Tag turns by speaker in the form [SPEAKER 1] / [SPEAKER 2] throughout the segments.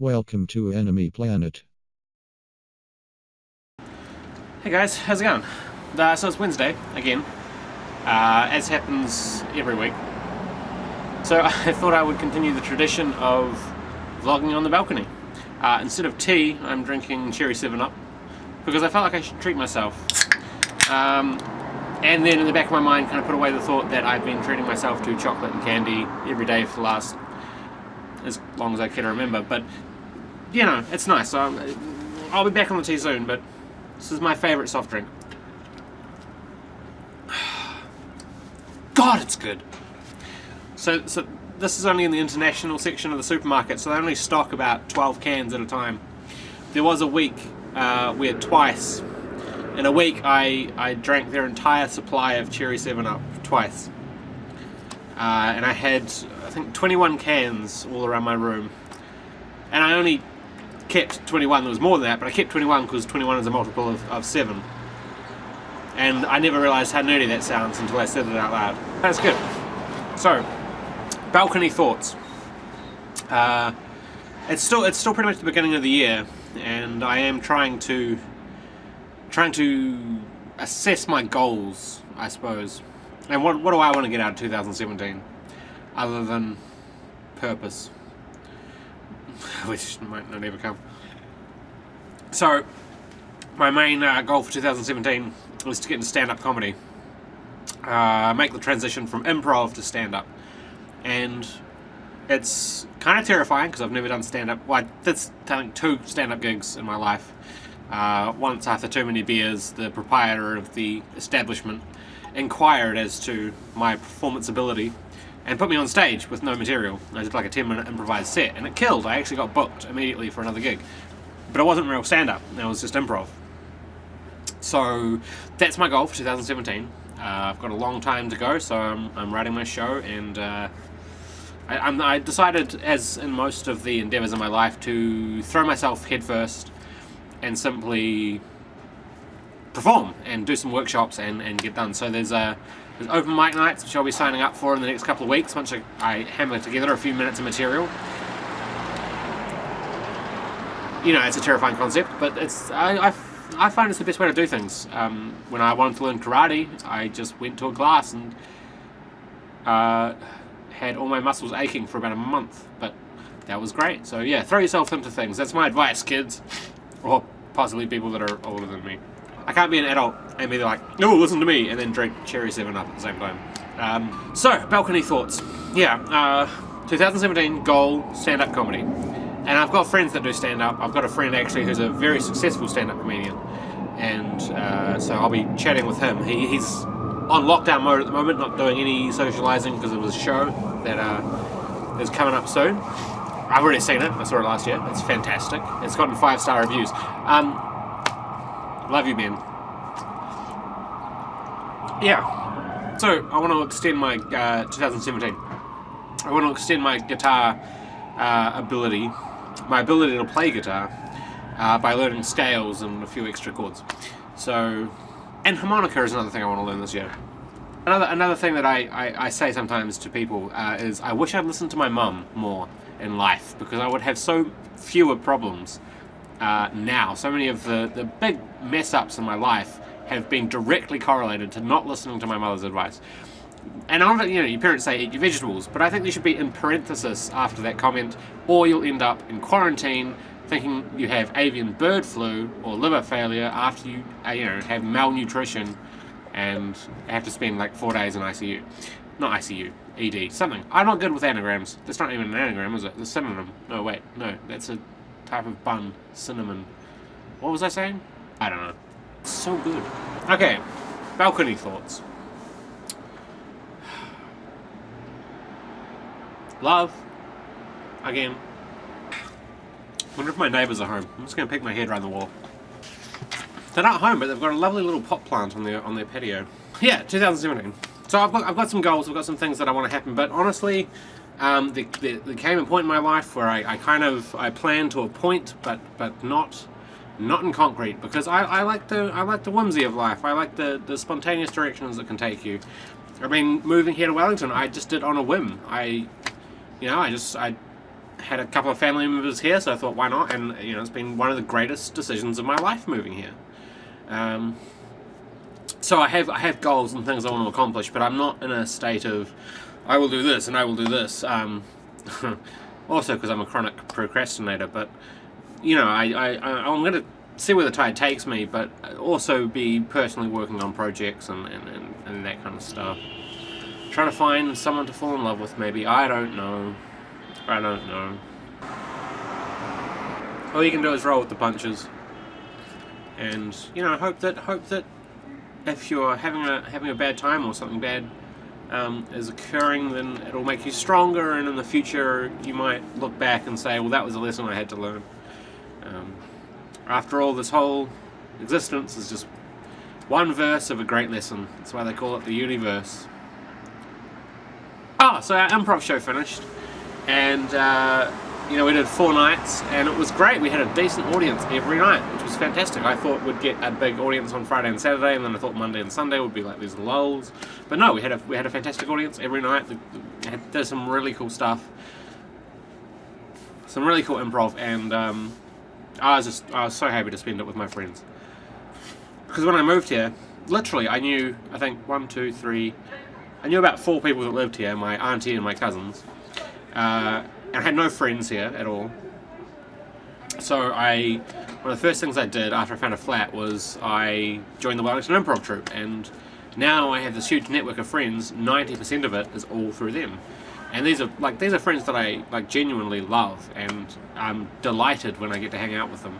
[SPEAKER 1] Welcome to Enemy Planet.
[SPEAKER 2] Hey guys, how's it going? So it's Wednesday again, as happens every week. So I thought I would continue the tradition of vlogging on the balcony. Instead of tea, I'm drinking cherry 7-Up because I felt like I should treat myself. And then in the back of my mind, kind of put away the thought that I've been treating myself to chocolate and candy every day for the last as long as I can remember. But you know, it's nice. So I'll be back on the tea soon, but this is my favourite soft drink. God, it's good. So this is only in the international section of the supermarket, so they only stock about 12 cans at a time. There was a week where twice in a week I drank their entire supply of cherry 7-Up twice. And I had, I think, 21 cans all around my room. And I only kept 21, there was more than that, but I kept 21 because 21 is a multiple of 7. And I never realised how nerdy that sounds until I said it out loud. That's good. So, balcony thoughts. It's still pretty much the beginning of the year, and I am trying to assess my goals, I suppose. And what do I want to get out of 2017, other than purpose, which might not ever come. So, my main goal for 2017 was to get into stand-up comedy. Make the transition from improv to stand-up. And it's kind of terrifying because I've never done stand-up. Well, I did, I think, 2 stand-up gigs in my life. Once, after too many beers, the proprietor of the establishment inquired as to my performance ability and put me on stage with no material. I did like a 10-minute improvised set, and it killed. I actually got booked immediately for another gig. But it wasn't real stand-up, it was just improv. So that's my goal for 2017. I've got a long time to go, so I'm writing my show, and I decided, as in most of the endeavours in my life, to throw myself headfirst and simply perform and do some workshops and get done. So there's open mic nights, which I'll be signing up for in the next couple of weeks once I hammer together a few minutes of material. You know, it's a terrifying concept, but I find it's the best way to do things. When I wanted to learn karate, I just went to a class and had all my muscles aching for about a month, but that was great. So yeah, throw yourself into things. That's my advice, kids, or possibly people that are older than me. I can't be an adult and be like, no, listen to me, and then drink cherry 7-Up at the same time. So, balcony thoughts. Yeah, 2017 goal, stand-up comedy. And I've got friends that do stand-up. I've got a friend actually who's a very successful stand-up comedian, and so I'll be chatting with him. He's on lockdown mode at the moment, not doing any socialising because of his show that is coming up soon. I've already seen it. I saw it last year. It's fantastic. It's gotten 5-star reviews. Love you, Ben. Yeah. So I want to extend my 2017. I want to extend my guitar ability. My ability to play guitar by learning scales and a few extra chords. So, and harmonica is another thing I want to learn this year. Another thing that I say sometimes to people is I wish I'd listened to my mum more in life, because I would have so fewer problems now. So many of the big mess-ups in my life have been directly correlated to not listening to my mother's advice. And I don't, you know, your parents say eat your vegetables, but I think there should be in parenthesis after that comment, or you'll end up in quarantine thinking you have avian bird flu or liver failure after you, have malnutrition and have to spend like 4 days in ICU. Not ICU, ED, something. I'm not good with anagrams. That's not even an anagram, is it? It's a synonym. No, wait, no, that's a type of bun. Cinnamon. What was I saying? I don't know. It's so good. Okay, balcony thoughts. Love. Again. Wonder if my neighbours are home. I'm just going to peek my head around the wall. They're not home, but they've got a lovely little pot plant on their patio. Yeah, 2017. So I've got some goals. I've got some things that I want to happen. But honestly, there came a point in my life where I planned to a point, but not in concrete, because I like the whimsy of life. I like the spontaneous directions that can take you. I mean, moving here to Wellington, I just did on a whim. I had a couple of family members here, so I thought, why not? And you know, it's been one of the greatest decisions of my life moving here. So I have goals and things I want to accomplish, but I'm not in a state of I will do this and I will do this. Also because I'm a chronic procrastinator, but you know, I'm going to see where the tide takes me, but also be personally working on projects and that kind of stuff. Trying to find someone to fall in love with, maybe. I don't know. All you can do is roll with the punches, and you know, hope that if you're having a bad time or something bad is occurring, then it'll make you stronger, and in the future you might look back and say, well, that was a lesson I had to learn. After all, this whole existence is just one verse of a great lesson. That's why they call it the universe. So our improv show finished, and you know, we did 4 nights, and it was great. We had a decent audience every night, which was fantastic. I thought we'd get a big audience on Friday and Saturday, and then I thought Monday and Sunday would be like these lulls. But no, we had a fantastic audience every night. Did some really cool stuff, some really cool improv, and I was so happy to spend it with my friends. Because when I moved here, literally, I knew, I think, 1, 2, 3, I knew about 4 people that lived here, my auntie and my cousins. And I had no friends here at all. So one of the first things I did after I found a flat was I joined the Wellington Improv Troupe, and now I have this huge network of friends. 90% of it is all through them. And these are friends that I genuinely love, and I'm delighted when I get to hang out with them.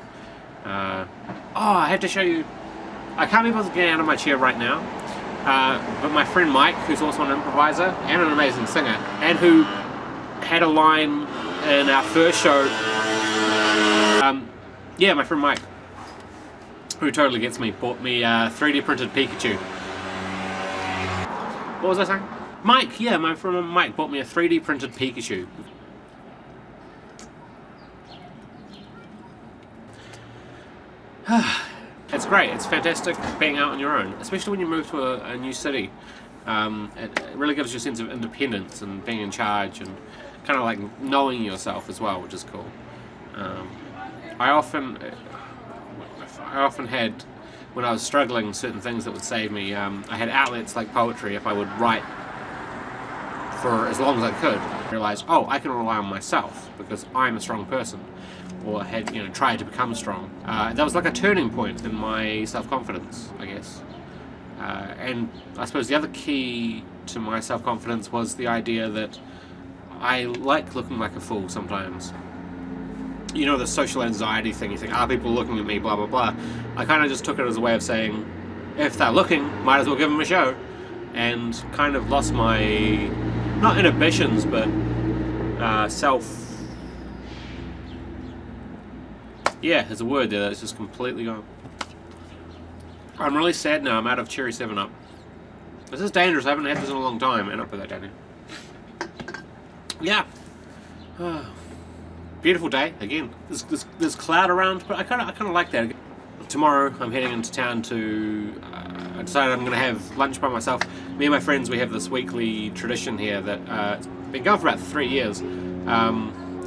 [SPEAKER 2] I have to show you. I can't be able to get out of my chair right now, but my friend Mike, who's also an improviser and an amazing singer, and who had a line in our first show. My friend Mike, who totally gets me, bought me a 3D printed Pikachu. What was I saying? Mike, yeah, my friend Mike bought me a 3D printed Pikachu. It's great, it's fantastic being out on your own, especially when you move to a new city. It really gives you a sense of independence and being in charge, and kind of like knowing yourself as well, which is cool. I often had, when I was struggling, certain things that would save me. I had outlets like poetry. If I would write for as long as I could, I realized, I can rely on myself because I'm a strong person, or had tried to become strong. That was like a turning point in my self-confidence, I guess. And I suppose the other key to my self-confidence was the idea that I like looking like a fool sometimes. You know, the social anxiety thing, you think, people looking at me, blah, blah, blah. I kind of just took it as a way of saying, if they're looking, might as well give them a show. And kind of lost my, not inhibitions, but there's a word there that's just completely gone. I'm really sad now, I'm out of Cherry 7-Up. This is dangerous, I haven't had this in a long time, and I'll put that down here. Yeah. Beautiful day, again. There's cloud around, but I kind of like that. Tomorrow I'm heading into town to, I decided I'm going to have lunch by myself. Me and my friends, we have this weekly tradition here that it's been going for about 3 years.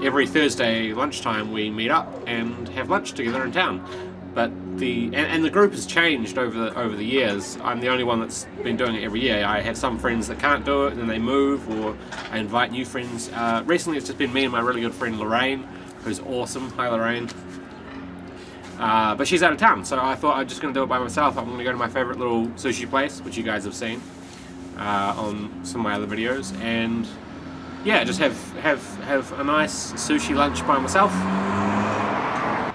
[SPEAKER 2] Every Thursday lunchtime we meet up and have lunch together in town. But the group has changed over the years. I'm the only one that's been doing it every year. I have some friends that can't do it and then they move, or I invite new friends. Recently it's just been me and my really good friend Lorraine, who's awesome. Hi Lorraine. But she's out of town, so I thought I'm just going to do it by myself. I'm going to go to my favourite little sushi place, which you guys have seen on some of my other videos, and yeah, just have a nice sushi lunch by myself,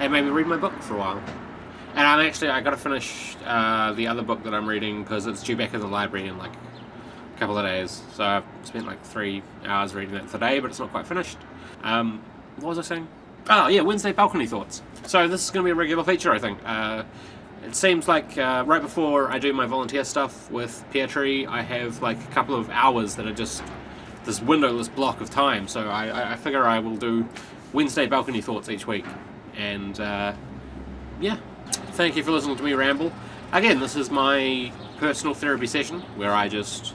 [SPEAKER 2] and maybe read my book for a while. And I got to finish the other book that I'm reading because it's due back in the library in like a couple of days. So I've spent like 3 hours reading that today, but it's not quite finished. What was I saying? Wednesday balcony thoughts. So this is going to be a regular feature, I think. It seems like right before I do my volunteer stuff with Pietri, I have like a couple of hours that are just this windowless block of time. So I figure I will do Wednesday balcony thoughts each week. And thank you for listening to me ramble. Again, this is my personal therapy session where I just,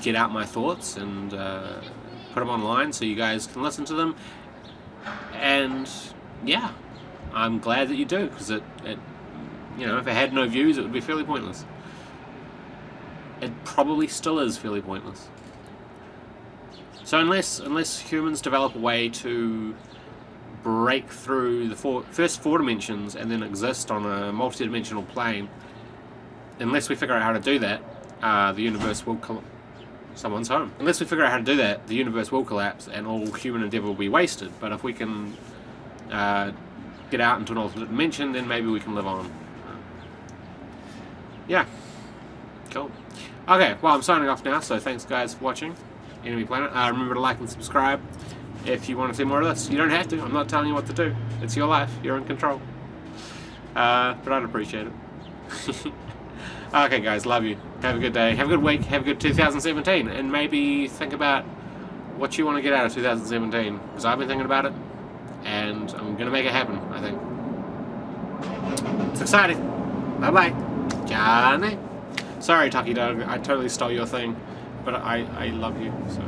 [SPEAKER 2] get out my thoughts and put them online so you guys can listen to them. And yeah, I'm glad that you do, because it you know, if it had no views, it would be fairly pointless. It probably still is fairly pointless. So unless humans develop a way to break through the first four dimensions and then exist on a multi-dimensional plane, unless we figure out how to do that, the universe will collapse. Someone's home. Unless we figure out how to do that, the universe will collapse and all human endeavor will be wasted. But if we can get out into an alternate dimension, then maybe we can live on. Yeah. Cool. Okay, well, I'm signing off now, so thanks guys for watching Enemy Planet. Remember to like and subscribe if you want to see more of this. You don't have to. I'm not telling you what to do. It's your life. You're in control. But I'd appreciate it. Okay, guys, love you. Have a good day. Have a good week. Have a good 2017. And maybe think about what you want to get out of 2017. Because I've been thinking about it. And I'm going to make it happen, I think. It's exciting. Bye-bye. Johnny. Sorry, Tucky Dog. I totally stole your thing. But I love you, so...